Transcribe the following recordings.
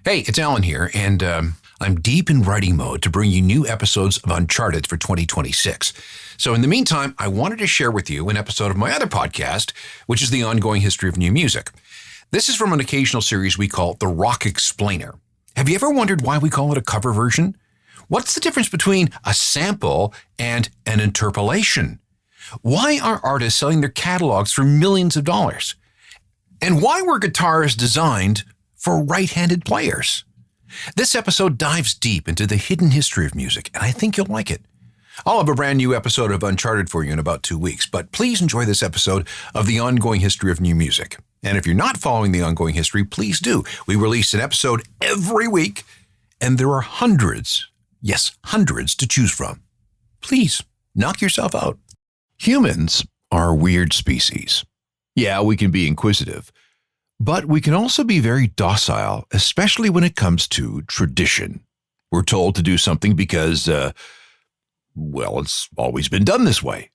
Hey, it's Alan here, and I'm deep in writing mode to bring you new episodes of Uncharted for 2026. So in the meantime, I wanted to share with you an episode of my other podcast, which is the ongoing history of new music. This is from an occasional series we call The Rock Explainer. Have you ever wondered why we call it a cover version? What's the difference between a sample and an interpolation? Why are artists selling their catalogs for millions of dollars? And why were guitars designed for right-handed players? This episode dives deep into the hidden history of music, and I think you'll like it. I'll have a brand new episode of Uncharted for you in about 2 weeks, but please enjoy this episode of the ongoing history of new music. And if you're not following the ongoing history, please do. We release an episode every week, and there are hundreds, yes, hundreds to choose from. Please, knock yourself out. Humans are a weird species. Yeah, we can be inquisitive, but we can also be very docile, especially when it comes to tradition. We're told to do something because, it's always been done this way.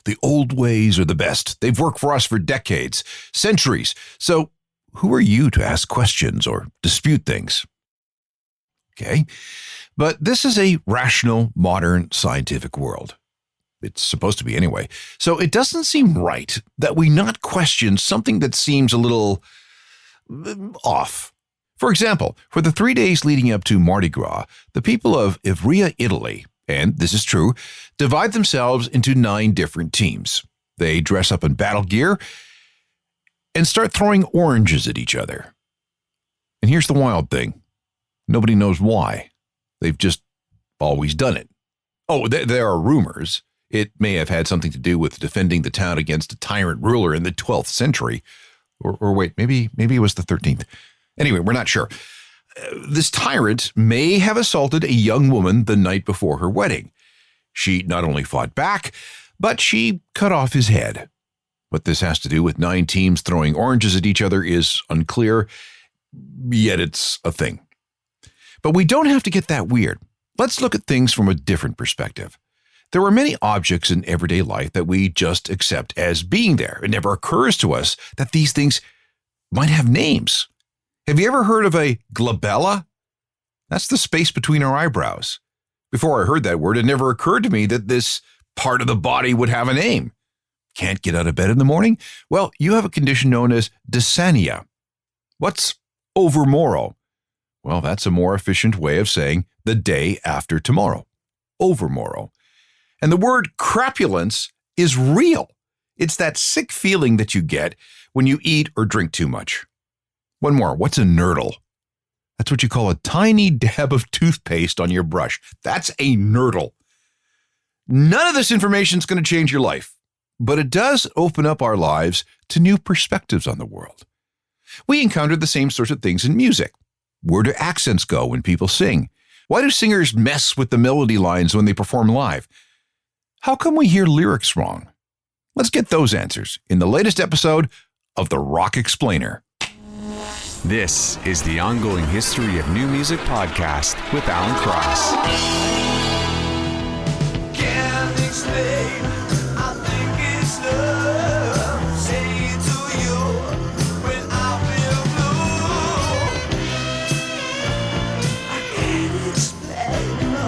The old ways are the best. They've worked for us for decades, centuries. So who are you to ask questions or dispute things? Okay, but this is a rational, modern, scientific world. It's supposed to be anyway. So it doesn't seem right that we not question something that seems a little off. For example, for the 3 days leading up to Mardi Gras, the people of Ivrea, Italy, and this is true, divide themselves into 9 different teams. They dress up in battle gear and start throwing oranges at each other. And here's the wild thing. Nobody knows why. They've just always done it. Oh, there are rumors. It may have had something to do with defending the town against a tyrant ruler in the 12th century. Or wait, maybe it was the 13th. Anyway, we're not sure. This tyrant may have assaulted a young woman the night before her wedding. She not only fought back, but she cut off his head. What this has to do with 9 teams throwing oranges at each other is unclear, yet it's a thing. But we don't have to get that weird. Let's look at things from a different perspective. There are many objects in everyday life that we just accept as being there. It never occurs to us that these things might have names. Have you ever heard of a glabella? That's the space between our eyebrows. Before I heard that word, it never occurred to me that this part of the body would have a name. Can't get out of bed in the morning? Well, you have a condition known as dysania. What's overmorrow? Well, that's a more efficient way of saying the day after tomorrow. Overmorrow. And the word crapulence is real. It's that sick feeling that you get when you eat or drink too much. One more. What's a nurdle? That's what you call a tiny dab of toothpaste on your brush. That's a nurdle. None of this information is going to change your life, but it does open up our lives to new perspectives on the world. We encounter the same sorts of things in music. Where do accents go when people sing? Why do singers mess with the melody lines when they perform live? How come we hear lyrics wrong? Let's get those answers in the latest episode of The Rock Explainer. This is the Ongoing History of New Music podcast with Alan Cross. Can't explain, I think it's love. Say it to you when I feel blue. I can't explain, no.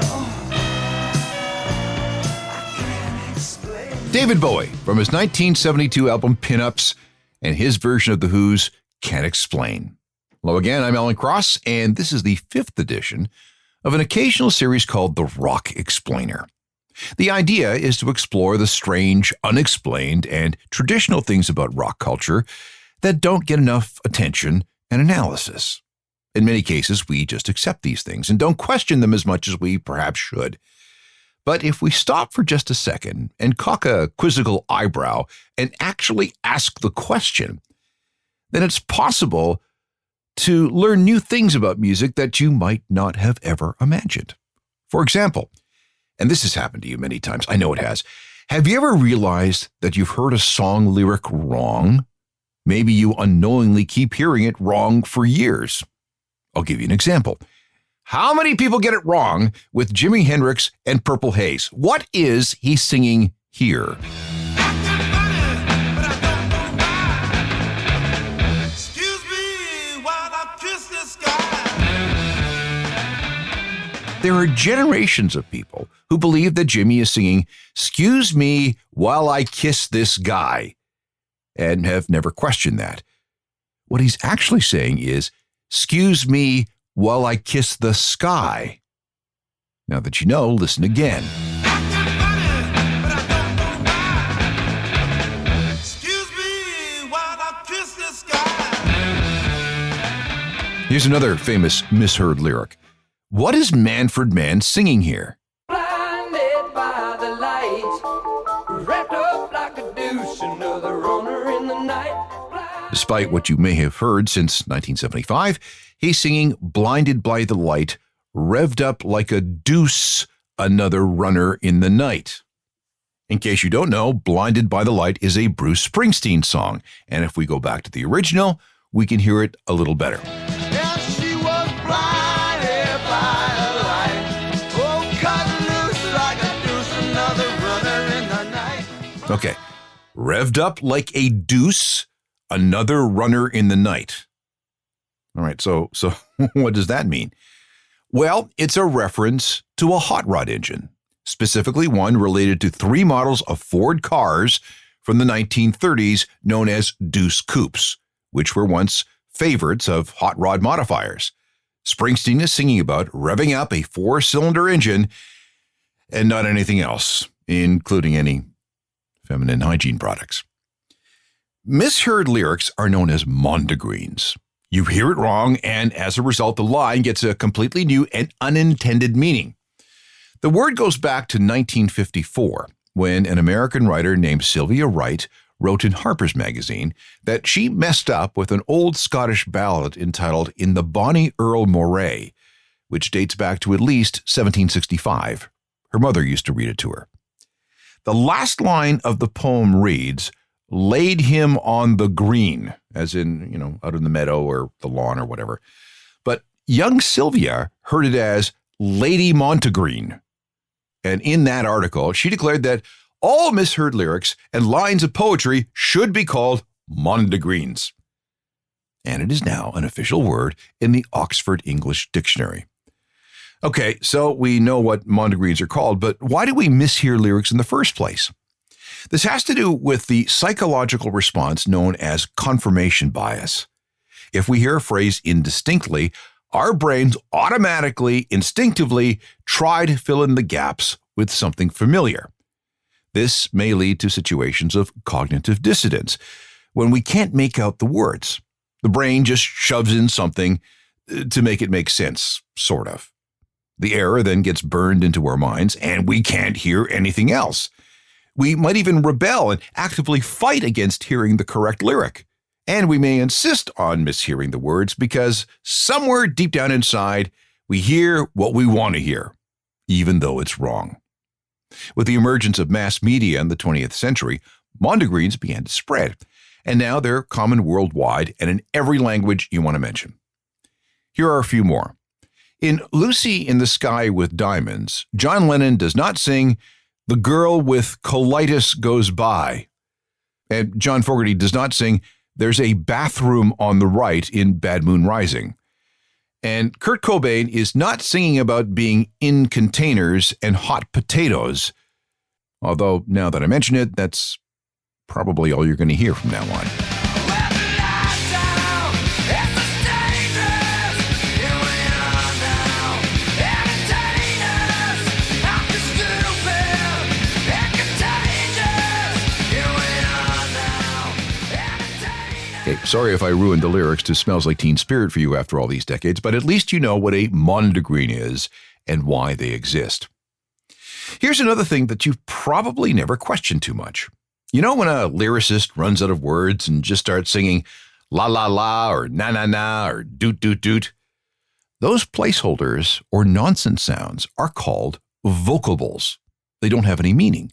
I can't explain. David Bowie from his 1972 album Pin-Ups and his version of The Who's Can't Explain. Hello again, I'm Alan Cross, and this is the 5th edition of an occasional series called The Rock Explainer. The idea is to explore the strange, unexplained, and traditional things about rock culture that don't get enough attention and analysis. In many cases, we just accept these things and don't question them as much as we perhaps should. But if we stop for just a second and cock a quizzical eyebrow and actually ask the question, then it's possible to learn new things about music that you might not have ever imagined. For example, and this has happened to you many times, I know it has, have you ever realized that you've heard a song lyric wrong? Maybe you unknowingly keep hearing it wrong for years. I'll give you an example. How many people get it wrong with Jimi Hendrix and Purple Haze? What is he singing here? Excuse me while I kiss the sky. There are generations of people who believe that Jimmy is singing, "Excuse me while I kiss this guy," and have never questioned that. What he's actually saying is, "Excuse me while I kiss the sky." Now that you know, listen again. Excuse me while I kiss the sky. Here's another famous misheard lyric. What is Manfred Mann singing here? Blinded by the light, wrapped up like a douche, another runner in the night. Despite what you may have heard since 1975, he's singing "Blinded by the light, revved up like a deuce, another runner in the night." In case you don't know, "Blinded by the Light" is a Bruce Springsteen song, and if we go back to the original, we can hear it a little better. Yeah, she was blinded by a light. Oh, cut loose like a deuce, another runner in the night. Okay, revved up like a deuce, another runner in the night. All right, so what does that mean? Well, it's a reference to a hot rod engine, specifically one related to 3 models of Ford cars from the 1930s known as Deuce Coupes, which were once favorites of hot rod modifiers. Springsteen is singing about revving up a 4-cylinder engine and not anything else, including any feminine hygiene products. Misheard lyrics are known as mondegreens. You hear it wrong, and as a result, the line gets a completely new and unintended meaning. The word goes back to 1954, when an American writer named Sylvia Wright wrote in Harper's Magazine that she messed up with an old Scottish ballad entitled "In the Bonnie Earl Moray," which dates back to at least 1765. Her mother used to read it to her. The last line of the poem reads, "Laid him on the green," as in, out in the meadow or the lawn or whatever. But young Sylvia heard it as Lady Montegreen. And in that article, she declared that all misheard lyrics and lines of poetry should be called mondegreens. And it is now an official word in the Oxford English Dictionary. Okay, so we know what mondegreens are called, but why do we mishear lyrics in the first place? This has to do with the psychological response known as confirmation bias. If we hear a phrase indistinctly, our brains automatically, instinctively try to fill in the gaps with something familiar. This may lead to situations of cognitive dissonance, when we can't make out the words. The brain just shoves in something to make it make sense, sort of. The error then gets burned into our minds, and we can't hear anything else. We might even rebel and actively fight against hearing the correct lyric. And we may insist on mishearing the words because somewhere deep down inside, we hear what we want to hear, even though it's wrong. With the emergence of mass media in the 20th century, mondegreens began to spread, and now they're common worldwide and in every language you want to mention. Here are a few more. In "Lucy in the Sky with Diamonds," John Lennon does not sing "The girl with colitis goes by." And John Fogerty does not sing "There's a bathroom on the right" in Bad Moon Rising. And Kurt Cobain is not singing about being in containers and hot potatoes. Although, now that I mention it, that's probably all you're going to hear from now on. Okay, sorry if I ruined the lyrics to "Smells Like Teen Spirit" for you after all these decades, but at least you know what a mondegreen is and why they exist. Here's another thing that you've probably never questioned too much. You know when a lyricist runs out of words and just starts singing "la la la" or "na na na" or "doot doot doot"? Those placeholders or nonsense sounds are called vocables. They don't have any meaning.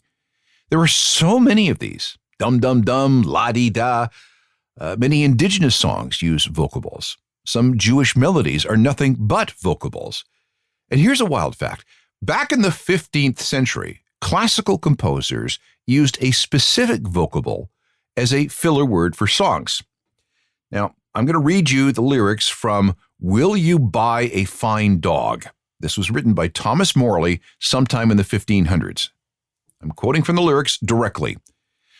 There are so many of these. Dum dum dum, la-dee-da. Many indigenous songs use vocables. Some Jewish melodies are nothing but vocables. And here's a wild fact. Back in the 15th century, classical composers used a specific vocable as a filler word for songs. Now, I'm going to read you the lyrics from "Will You Buy a Fine Dog?" This was written by Thomas Morley sometime in the 1500s. I'm quoting from the lyrics directly.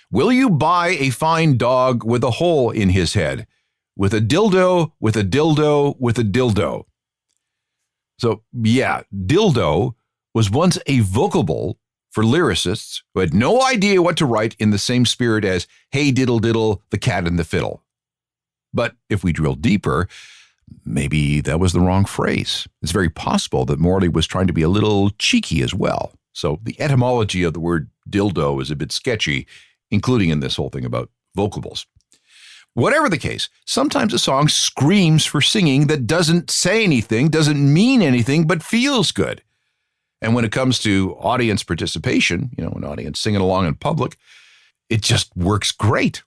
Will you buy a fine dog with a hole in his head? With a dildo, with a dildo, with a dildo. So, yeah, dildo was once a vocable for lyricists who had no idea what to write in the same spirit as Hey Diddle Diddle, the Cat and the Fiddle. But if we drill deeper, maybe that was the wrong phrase. It's very possible that Morley was trying to be a little cheeky as well. So the etymology of the word dildo is a bit sketchy, including in this whole thing about vocables. Whatever the case, sometimes a song screams for singing that doesn't say anything, doesn't mean anything, but feels good. And when it comes to audience participation, an audience singing along in public, it just works great.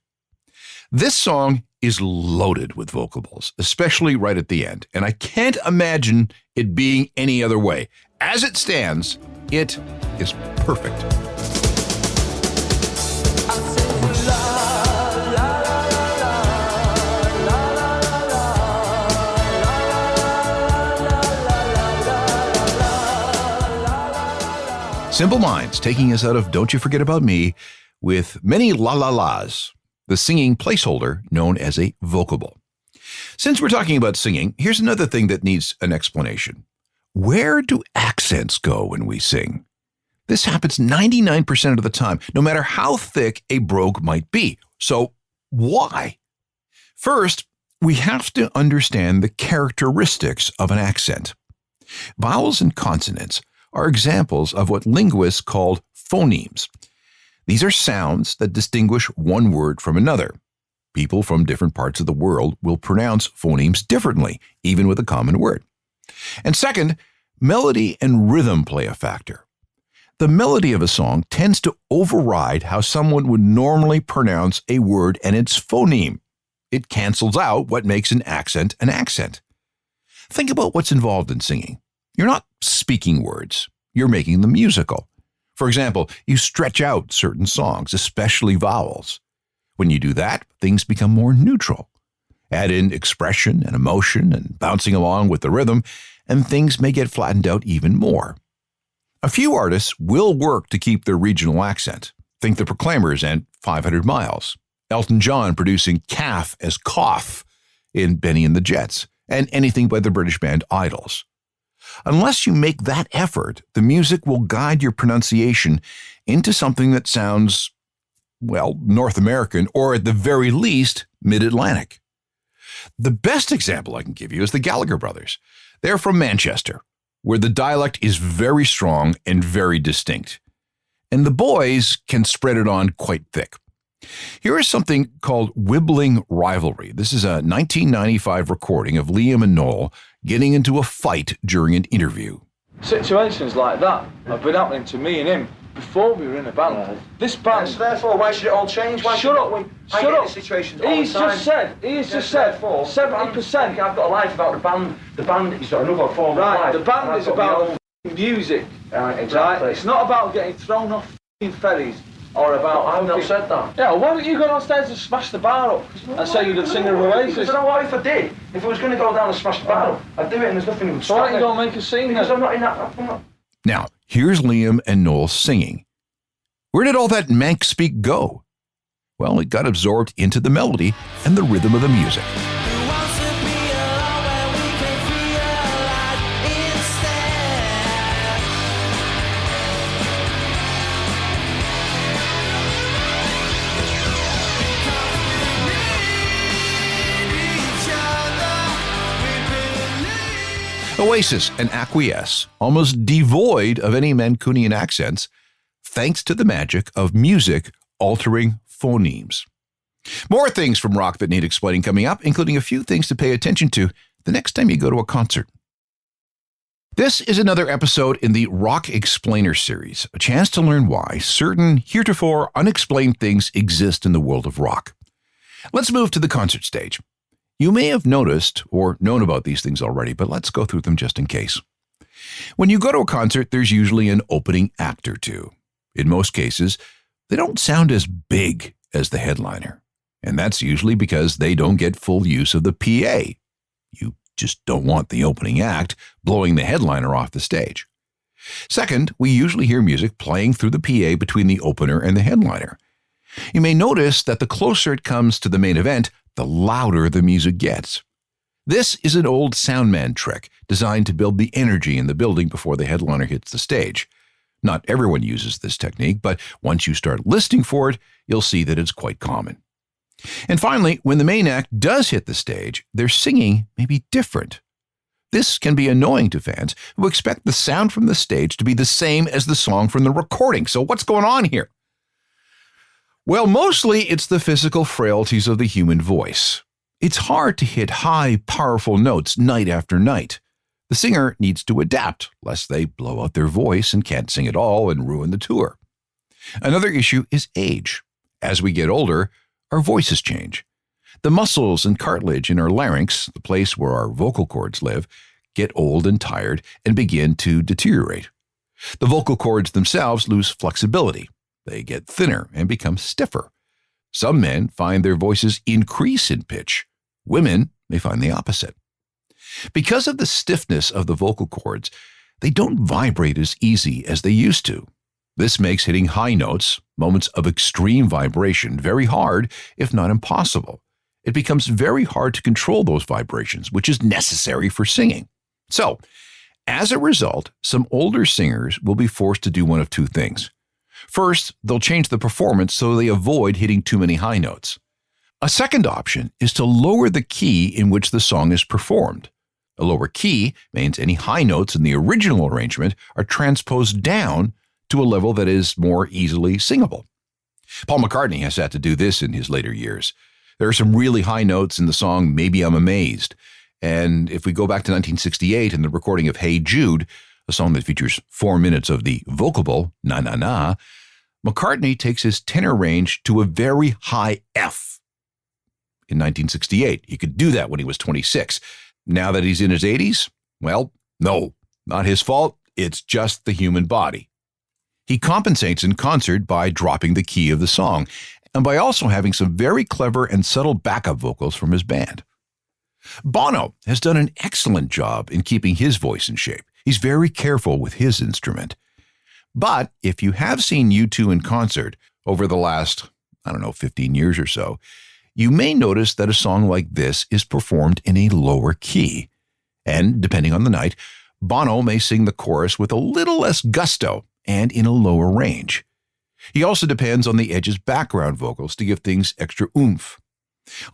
This song is loaded with vocables, especially right at the end. And I can't imagine it being any other way. As it stands, it is perfect. Simple Minds taking us out of Don't You Forget About Me with many la-la-las, the singing placeholder known as a vocable. Since we're talking about singing, here's another thing that needs an explanation. Where do accents go when we sing? This happens 99% of the time, no matter how thick a brogue might be. So why? First, we have to understand the characteristics of an accent. Vowels and consonants are examples of what linguists call phonemes. These are sounds that distinguish one word from another. People from different parts of the world will pronounce phonemes differently, even with a common word. And second, melody and rhythm play a factor. The melody of a song tends to override how someone would normally pronounce a word and its phoneme. It cancels out what makes an accent an accent. Think about what's involved in singing. You're not speaking words. You're making them musical. For example, you stretch out certain songs, especially vowels. When you do that, things become more neutral. Add in expression and emotion and bouncing along with the rhythm, and things may get flattened out even more. A few artists will work to keep their regional accent. Think the Proclaimers and 500 Miles. Elton John producing calf as cough in Benny and the Jets, and anything by the British band Idols. Unless you make that effort, the music will guide your pronunciation into something that sounds, North American, or at the very least, Mid-Atlantic. The best example I can give you is the Gallagher brothers. They're from Manchester, where the dialect is very strong and very distinct. And the boys can spread it on quite thick. Here is something called Wibbling Rivalry. This is a 1995 recording of Liam and Noel getting into a fight during an interview. Situations like that have been happening to me and him before we were in a band. Right. This band... So therefore, why should it all change? Why shut up! Shut up! Situations all the time. He's just said 70%. I've got a life about the band. The band is another form of life. The band is about music. Exactly. Right? It's not about getting thrown off ferries. Or about... I've not said that. Yeah, well, why don't you go downstairs and smash the bar up and say you're the singer of Oasis? Because I don't know what if I did. If I was going to go down and smash the bar up, I'd do it and there's nothing to stop. So why don't you go and make a scene then? Because I'm not in that... Now, here's Liam and Noel singing. Where did all that Manx speak go? Well, it got absorbed into the melody and the rhythm of the music. Oasis and Acquiesce, almost devoid of any Mancunian accents, thanks to the magic of music altering phonemes. More things from rock that need explaining coming up, including a few things to pay attention to the next time you go to a concert. This is another episode in the Rock Explainer series, a chance to learn why certain heretofore unexplained things exist in the world of rock. Let's move to the concert stage. You may have noticed or known about these things already, but let's go through them just in case. When you go to a concert, there's usually an opening act or two. In most cases, they don't sound as big as the headliner, and that's usually because they don't get full use of the PA. You just don't want the opening act blowing the headliner off the stage. Second, we usually hear music playing through the PA between the opener and the headliner. You may notice that the closer it comes to the main event, the louder the music gets. This is an old soundman trick designed to build the energy in the building before the headliner hits the stage. Not everyone uses this technique, but once you start listening for it, you'll see that it's quite common. And finally, when the main act does hit the stage, their singing may be different. This can be annoying to fans who expect the sound from the stage to be the same as the song from the recording. So what's going on here? Well, mostly it's the physical frailties of the human voice. It's hard to hit high, powerful notes night after night. The singer needs to adapt, lest they blow out their voice and can't sing at all and ruin the tour. Another issue is age. As we get older, our voices change. The muscles and cartilage in our larynx, the place where our vocal cords live, get old and tired and begin to deteriorate. The vocal cords themselves lose flexibility. They get thinner and become stiffer. Some men find their voices increase in pitch. Women may find the opposite. Because of the stiffness of the vocal cords, they don't vibrate as easy as they used to. This makes hitting high notes, moments of extreme vibration, very hard, if not impossible. It becomes very hard to control those vibrations, which is necessary for singing. So, as a result, some older singers will be forced to do one of two things. First, they'll change the performance so they avoid hitting too many high notes. A second option is to lower the key in which the song is performed. A lower key means any high notes in the original arrangement are transposed down to a level that is more easily singable. Paul McCartney has had to do this in his later years. There are some really high notes in the song Maybe I'm Amazed. And if we go back to 1968 and the recording of Hey Jude, a song that features 4 minutes of the vocable, na na na, McCartney takes his tenor range to a very high F. In 1968, he could do that when he was 26. Now that he's in his 80s, well, no, not his fault. It's just the human body. He compensates in concert by dropping the key of the song and by also having some very clever and subtle backup vocals from his band. Bono has done an excellent job in keeping his voice in shape. He's very careful with his instrument. But if you have seen U2 in concert over the last, 15 years or so, you may notice that a song like this is performed in a lower key. And depending on the night, Bono may sing the chorus with a little less gusto and in a lower range. He also depends on the Edge's background vocals to give things extra oomph.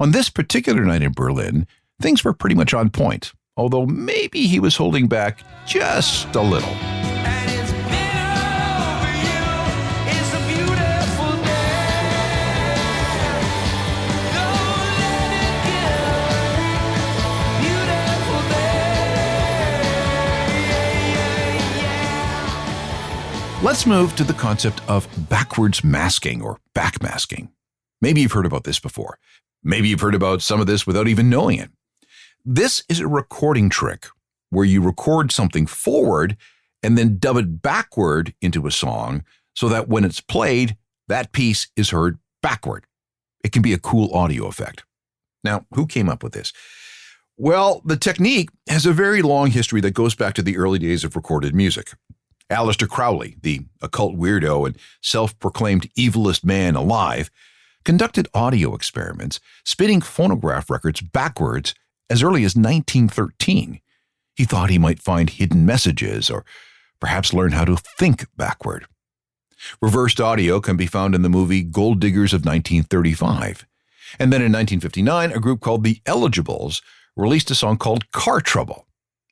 On this particular night in Berlin, things were pretty much on point, although maybe he was holding back just a little. And it's been over you. It's a beautiful day. Don't let it get beautiful day. Yeah. Let's move to the concept of backwards masking or backmasking. Maybe you've heard about this before. Maybe you've heard about some of this without even knowing it. This is a recording trick where you record something forward and then dub it backward into a song so that when it's played, that piece is heard backward. It can be a cool audio effect. Now, who came up with this? Well, the technique has a very long history that goes back to the early days of recorded music. Aleister Crowley, the occult weirdo and self-proclaimed evilest man alive, conducted audio experiments, spinning phonograph records backwards as early as 1913. He thought he might find hidden messages or perhaps learn how to think backward. Reversed audio can be found in the movie Gold Diggers of 1935. And then in 1959, a group called the Eligibles released a song called Car Trouble.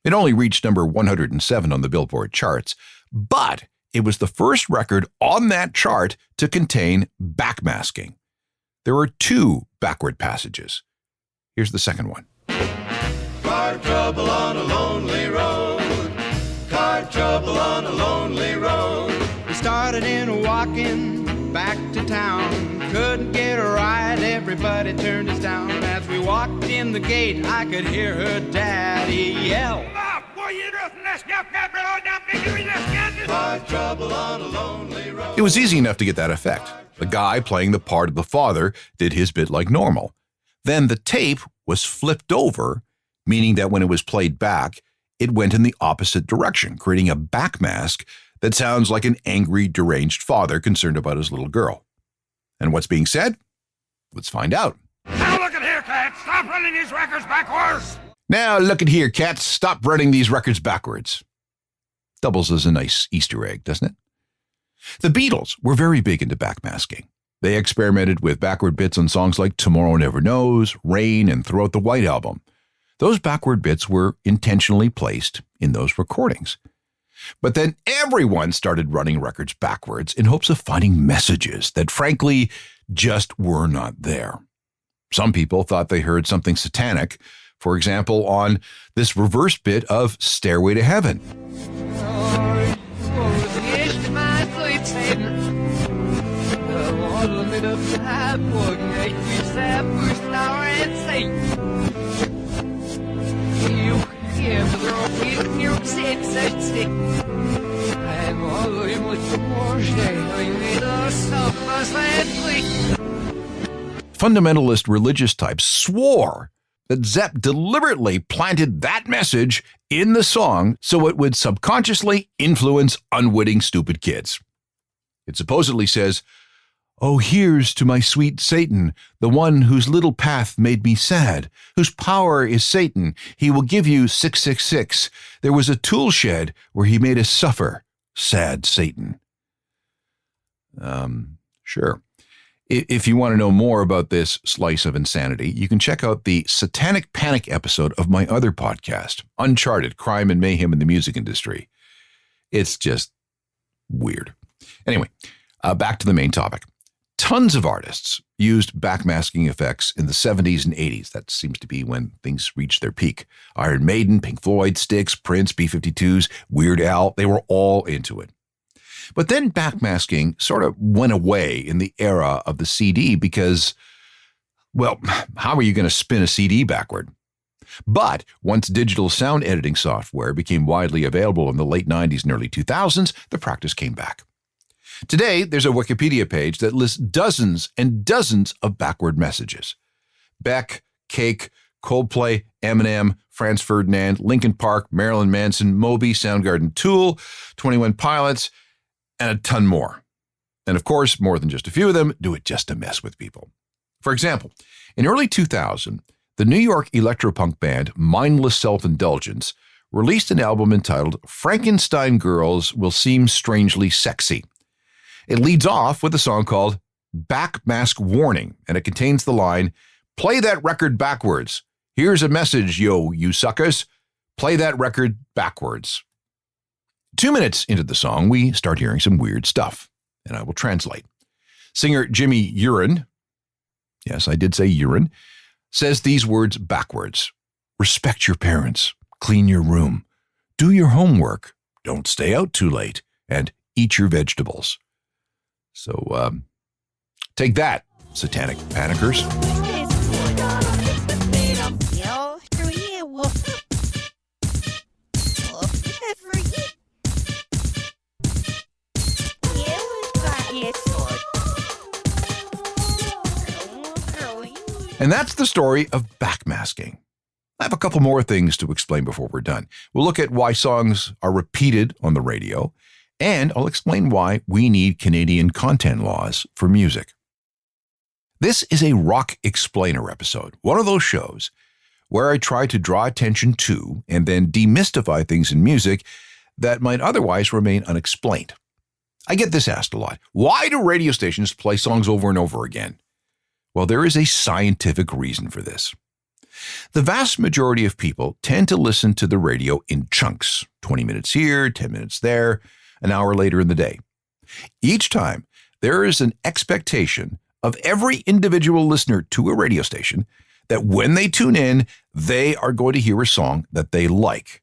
It only reached number 107 on the Billboard charts, but it was the first record on that chart to contain backmasking. There are 2 backward passages. Here's the second one. Car trouble on a lonely road. Car trouble on a lonely road. We started in walking back to town. Couldn't get a ride, everybody turned us down. As we walked in the gate, I could hear her daddy yell. Car trouble on a lonely road. It was easy enough to get that effect. The guy playing the part of the father did his bit like normal. Then the tape was flipped over, meaning that when it was played back, it went in the opposite direction, creating a backmask that sounds like an angry, deranged father concerned about his little girl. And what's being said? Let's find out. Now look at here, cat. Stop running these records backwards. Now look at here, cats. Stop running these records backwards. Doubles as a nice Easter egg, doesn't it? The Beatles were very big into backmasking. They experimented with backward bits on songs like Tomorrow Never Knows, Rain, and Throughout the White Album. Those backward bits were intentionally placed in those recordings. But then everyone started running records backwards in hopes of finding messages that, frankly, just were not there. Some people thought they heard something satanic, for example, on this reverse bit of Stairway to Heaven. Fundamentalist religious types swore that Zepp deliberately planted that message in the song so it would subconsciously influence unwitting stupid kids. It supposedly says, "Oh, here's to my sweet Satan, the one whose little path made me sad, whose power is Satan. He will give you 666. There was a tool shed where he made us suffer. Sad Satan." Sure. If you want to know more about this slice of insanity, you can check out the Satanic Panic episode of my other podcast, Uncharted, Crime and Mayhem in the Music Industry. It's just weird. Anyway, back to the main topic. Tons of artists used backmasking effects in the 70s and 80s. That seems to be when things reached their peak. Iron Maiden, Pink Floyd, Styx, Prince, B-52s, Weird Al, they were all into it. But then backmasking sort of went away in the era of the CD because, well, how are you going to spin a CD backward? But once digital sound editing software became widely available in the late 90s and early 2000s, the practice came back. Today, there's a Wikipedia page that lists dozens and dozens of backward messages. Beck, Cake, Coldplay, Eminem, Franz Ferdinand, Linkin Park, Marilyn Manson, Moby, Soundgarden, Tool, 21 Pilots, and a ton more. And of course, more than just a few of them do it just to mess with people. For example, in early 2000, the New York electropunk band Mindless Self-Indulgence released an album entitled Frankenstein Girls Will Seem Strangely Sexy. It leads off with a song called Backmask Warning, and it contains the line, "Play that record backwards. Here's a message, yo, you suckers. Play that record backwards." 2 minutes into the song, we start hearing some weird stuff, and I will translate. Singer Jimmy Urine, yes, I did say urine, says these words backwards. Respect your parents, clean your room, do your homework, don't stay out too late, and eat your vegetables. So, take that, satanic panickers. And that's the story of backmasking. I have a couple more things to explain before we're done. We'll look at why songs are repeated on the radio, and I'll explain why we need Canadian content laws for music. This is a Rock Explainer episode, one of those shows where I try to draw attention to and then demystify things in music that might otherwise remain unexplained. I get this asked a lot. Why do radio stations play songs over and over again? Well, there is a scientific reason for this. The vast majority of people tend to listen to the radio in chunks, 20 minutes here, 10 minutes there, an hour later in the day. Each time, there is an expectation of every individual listener to a radio station that when they tune in, they are going to hear a song that they like.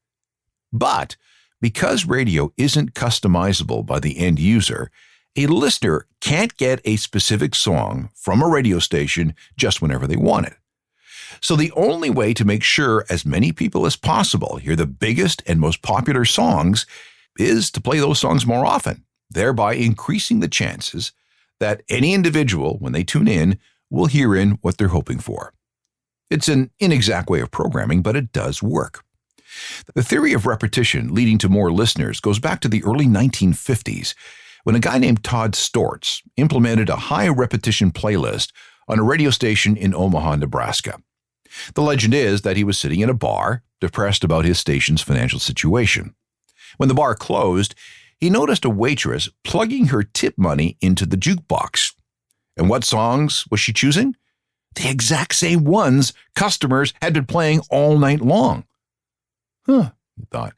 But because radio isn't customizable by the end user, a listener can't get a specific song from a radio station just whenever they want it. So the only way to make sure as many people as possible hear the biggest and most popular songs is to play those songs more often, thereby increasing the chances that any individual, when they tune in, will hear in what they're hoping for. It's an inexact way of programming, but it does work. The theory of repetition leading to more listeners goes back to the early 1950s when a guy named Todd Stortz implemented a high repetition playlist on a radio station in Omaha, Nebraska. The legend is that he was sitting in a bar, depressed about his station's financial situation. When the bar closed, he noticed a waitress plugging her tip money into the jukebox. And what songs was she choosing? The exact same ones customers had been playing all night long. He thought,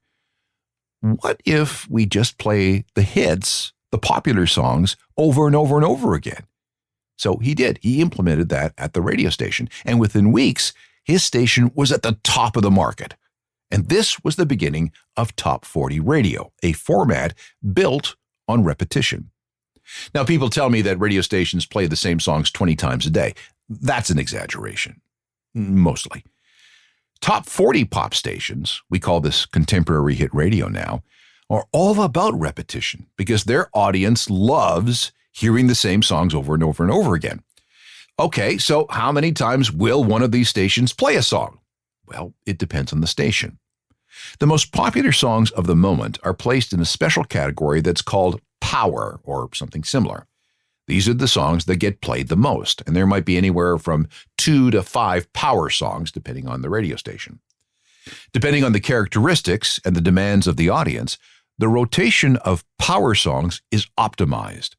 what if we just play the hits, the popular songs, over and over and over again? So he did. He implemented that at the radio station. And within weeks, his station was at the top of the market. And this was the beginning of Top 40 Radio, a format built on repetition. Now, people tell me that radio stations play the same songs 20 times a day. That's an exaggeration, mostly. Top 40 pop stations, we call this contemporary hit radio now, are all about repetition because their audience loves hearing the same songs over and over and over again. Okay, so how many times will one of these stations play a song? Well, it depends on the station. The most popular songs of the moment are placed in a special category that's called power or something similar. These are the songs that get played the most, and there might be anywhere from 2 to 5 power songs depending on the radio station. Depending on the characteristics and the demands of the audience, the rotation of power songs is optimized.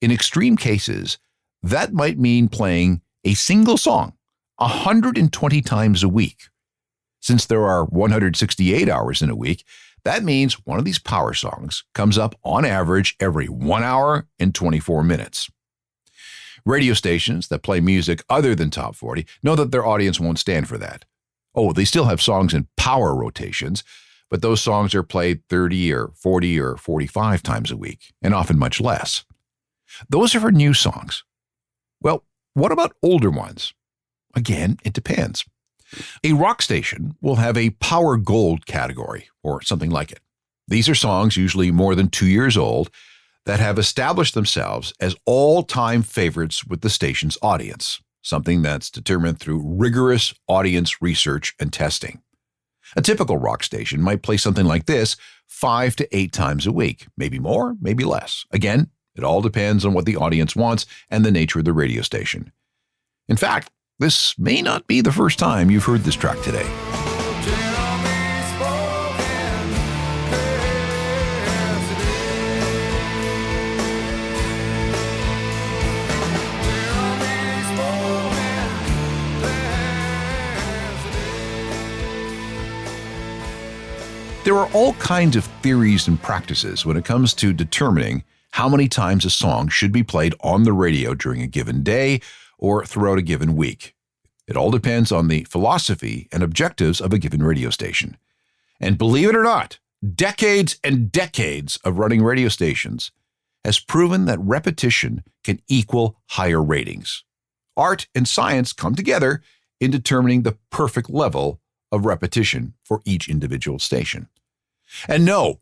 In extreme cases, that might mean playing a single song 120 times a week. Since there are 168 hours in a week, that means one of these power songs comes up on average every 1 hour and 24 minutes. Radio stations that play music other than Top 40 know that their audience won't stand for that. Oh, they still have songs in power rotations, but those songs are played 30 or 40 or 45 times a week, and often much less. Those are for new songs. Well, what about older ones? Again, it depends. A rock station will have a Power Gold category, or something like it. These are songs usually more than 2 years old that have established themselves as all-time favorites with the station's audience, something that's determined through rigorous audience research and testing. A typical rock station might play something like this 5 to 8 times a week, maybe more, maybe less. Again, it all depends on what the audience wants and the nature of the radio station. In fact, this may not be the first time you've heard this track today. There are all kinds of theories and practices when it comes to determining how many times a song should be played on the radio during a given day or throughout a given week. It all depends on the philosophy and objectives of a given radio station. And believe it or not, decades and decades of running radio stations has proven that repetition can equal higher ratings. Art and science come together in determining the perfect level of repetition for each individual station. And no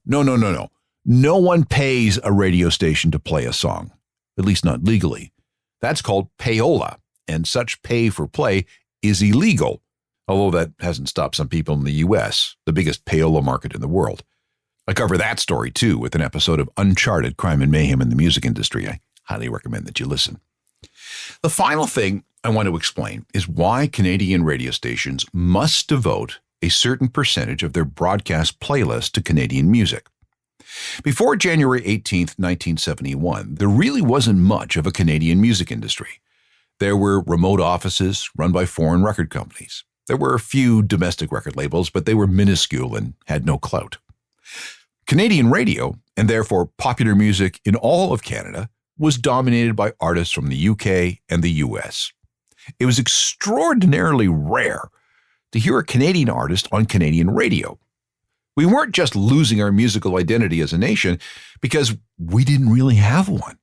one pays a radio station to play a song, at least not legally. That's called payola, and such pay for play is illegal, although that hasn't stopped some people in the U.S., the biggest payola market in the world. I cover that story, too, with an episode of Uncharted Crime and Mayhem in the Music Industry. I highly recommend that you listen. The final thing I want to explain is why Canadian radio stations must devote a certain percentage of their broadcast playlist to Canadian music. Before January 18th, 1971, there really wasn't much of a Canadian music industry. There were remote offices run by foreign record companies. There were a few domestic record labels, but they were minuscule and had no clout. Canadian radio, and therefore popular music in all of Canada, was dominated by artists from the UK and the US. It was extraordinarily rare to hear a Canadian artist on Canadian radio. We weren't just losing our musical identity as a nation because we didn't really have one.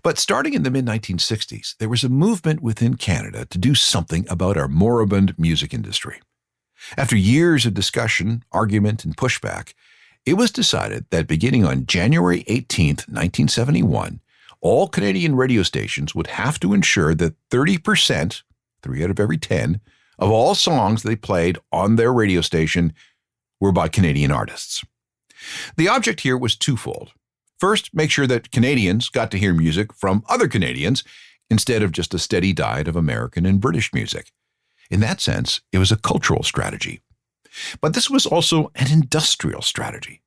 But starting in the mid-1960s, there was a movement within Canada to do something about our moribund music industry. After years of discussion, argument, and pushback, it was decided that beginning on January 18th, 1971, all Canadian radio stations would have to ensure that 30%, 3 out of every 10, of all songs they played on their radio station were by Canadian artists. The object here was twofold. First, make sure that Canadians got to hear music from other Canadians instead of just a steady diet of American and British music. In that sense, it was a cultural strategy. But this was also an industrial strategy.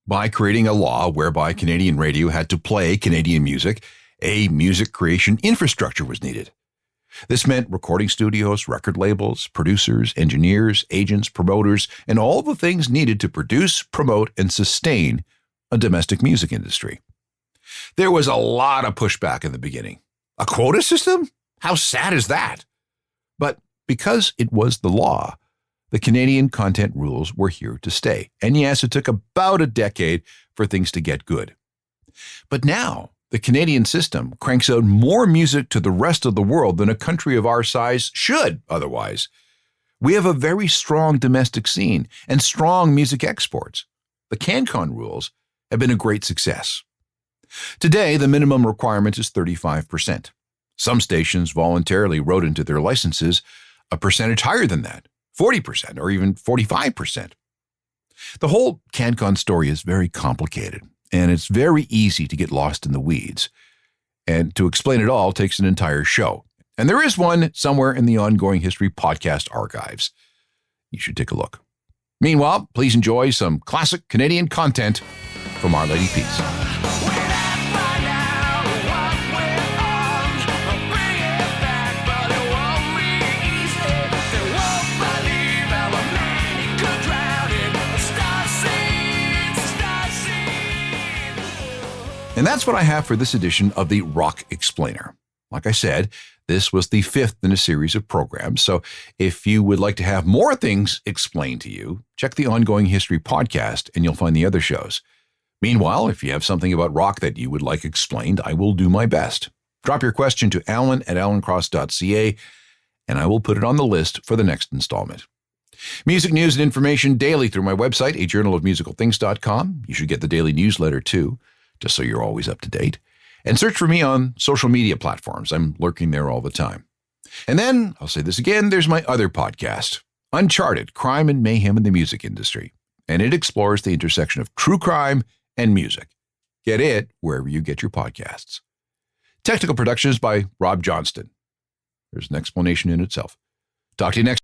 By creating a law whereby Canadian radio had to play Canadian music, a music creation infrastructure was needed. This meant recording studios, record labels, producers, engineers, agents, promoters, and all the things needed to produce, promote, and sustain a domestic music industry. There was a lot of pushback in the beginning. A quota system? How sad is that? But because it was the law, the Canadian content rules were here to stay. And yes, it took about a decade for things to get good. But now, the Canadian system cranks out more music to the rest of the world than a country of our size should otherwise. We have a very strong domestic scene and strong music exports. The CanCon rules have been a great success. Today, the minimum requirement is 35%. Some stations voluntarily wrote into their licenses a percentage higher than that, 40% or even 45%. The whole CanCon story is very complicated, and it's very easy to get lost in the weeds. And to explain it all takes an entire show. And there is one somewhere in the Ongoing History podcast archives. You should take a look. Meanwhile, please enjoy some classic Canadian content from Our Lady Peace. And that's what I have for this edition of the Rock Explainer. Like I said, this was the 5th in a series of programs, so if you would like to have more things explained to you, check the Ongoing History podcast and you'll find the other shows. Meanwhile, if you have something about rock that you would like explained, I will do my best. Drop your question to alan@alancross.ca and I will put it on the list for the next installment. Music news and information daily through my website, ajournalofmusicalthings.com. You should get the daily newsletter too, just so you're always up to date. And search for me on social media platforms. I'm lurking there all the time. And then, I'll say this again, there's my other podcast, Uncharted, Crime and Mayhem in the Music Industry. And it explores the intersection of true crime and music. Get it wherever you get your podcasts. Technical production is by Rob Johnston. There's an explanation in itself. Talk to you next